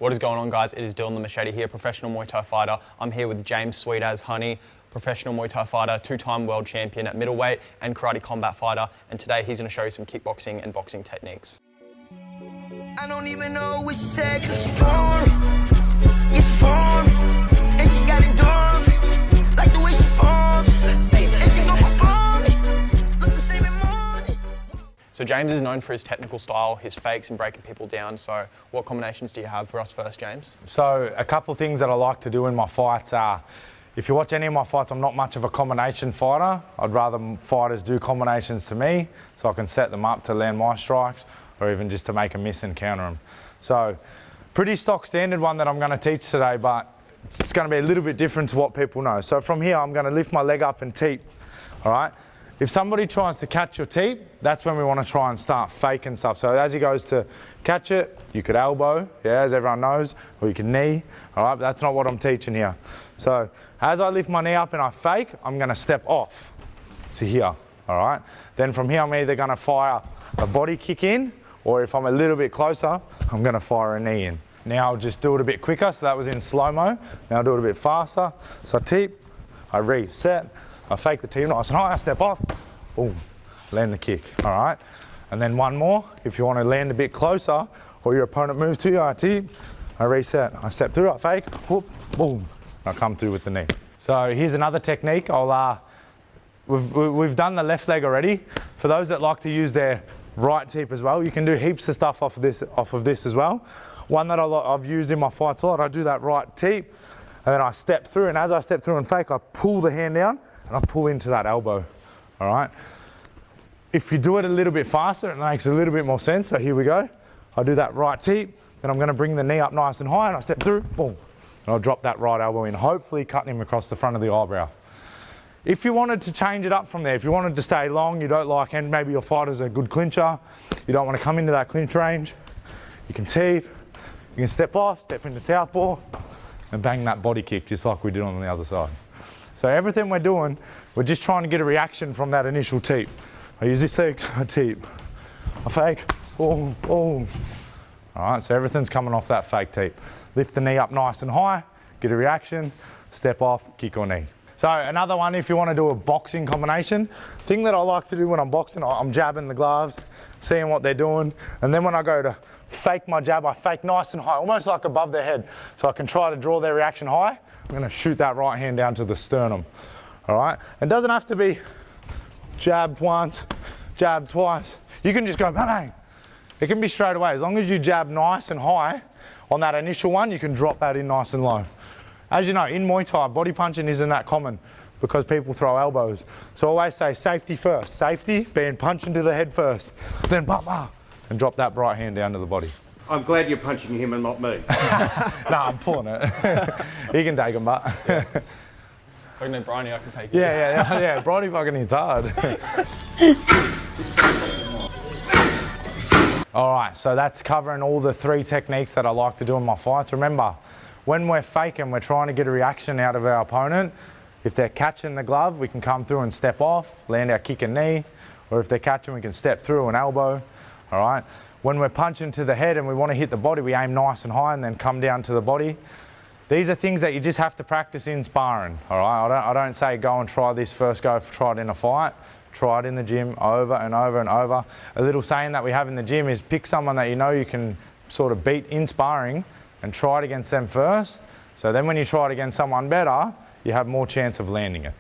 What is going on, guys? It is Dylan the Machete here, professional Muay Thai fighter. I'm here with James Sweet as Honey, professional Muay Thai fighter, two-time world champion at middleweight and karate combat fighter. And today he's going to show you some kickboxing and boxing techniques. I don't even know what she said, cause she it's form, and she got it done, like the way she forms, and she gon' perform it, look the same in morning. So James is known for his technical style, his fakes and breaking people down. So what combinations do you have for us first, James? So a couple of things that I like to do in my fights are, if you watch any of my fights, I'm not much of a combination fighter. I'd rather fighters do combinations to me so I can set them up to land my strikes or even just to make a miss and counter them. So pretty stock standard one that I'm going to teach today, but it's going to be a little bit different to what people know. So from here, I'm going to lift my leg up and teep, all right? If somebody tries to catch your teep, that's when we want to try and start faking stuff. So as he goes to catch it, you could elbow, yeah, as everyone knows, or you can knee, all right? But that's not what I'm teaching here. So as I lift my knee up and I fake, I'm going to step off to here, all right? Then from here, I'm either going to fire a body kick in, or if I'm a little bit closer, I'm going to fire a knee in. Now I'll just do it a bit quicker, so that was in slow-mo. Now I'll do it a bit faster. So I teep, I reset, I fake the teep nice and high, I step off, boom, land the kick, all right? And then one more, if you want to land a bit closer, or your opponent moves to you, I teep, I reset, I step through, I fake, whoop, boom, I come through with the knee. So here's another technique. We've done the left leg already. For those that like to use their right teep as well, you can do heaps of stuff off of this as well. One that I've used in my fights a lot, I do that right teep, and then I step through, and as I step through and fake, I pull the hand down, and I pull into that elbow, all right? If you do it a little bit faster, it makes a little bit more sense, so here we go. I do that right teep, then I'm gonna bring the knee up nice and high, and I step through, boom, and I'll drop that right elbow in, hopefully cutting him across the front of the eyebrow. If you wanted to change it up from there, if you wanted to stay long, you don't like, and maybe your fighter's a good clincher, you don't want to come into that clinch range, you can teep, you can step off, step into southpaw, and bang that body kick, just like we did on the other side. So everything we're doing, we're just trying to get a reaction from that initial teep. I use this leg, I teep, I fake, boom, boom. All right, so everything's coming off that fake teep. Lift the knee up nice and high, get a reaction, step off, kick or knee. So another one, if you want to do a boxing combination, thing that I like to do when I'm boxing, I'm jabbing the gloves, seeing what they're doing, and then when I go to fake my jab, I fake nice and high, almost like above their head, so I can try to draw their reaction high. I'm going to shoot that right hand down to the sternum, all right? It doesn't have to be jab once, jab twice. You can just go bang, bang. It can be straight away. As long as you jab nice and high on that initial one, you can drop that in nice and low. As you know, in Muay Thai, body punching isn't that common because people throw elbows. So I always say safety first. Safety being punching to the head first, then bah, bah, and drop that right hand down to the body. I'm glad you're punching him and not me. No, I'm pulling it. He can take him, but. Yeah. I can do Bryony, I can take it. Yeah, Bryony fucking hits hard. All right, so that's covering all the 3 techniques that I like to do in my fights. Remember, when we're faking, we're trying to get a reaction out of our opponent. If they're catching the glove, we can come through and step off, land our kick and knee, or if they're catching, we can step through an elbow, all right? When we're punching to the head and we want to hit the body, we aim nice and high and then come down to the body. These are things that you just have to practice in sparring, all right? I don't say go and try this first go, try it in a fight. Try it in the gym over and over and over. A little saying that we have in the gym is pick someone that you know you can sort of beat in sparring and try it against them first. So then when you try it against someone better, you have more chance of landing it.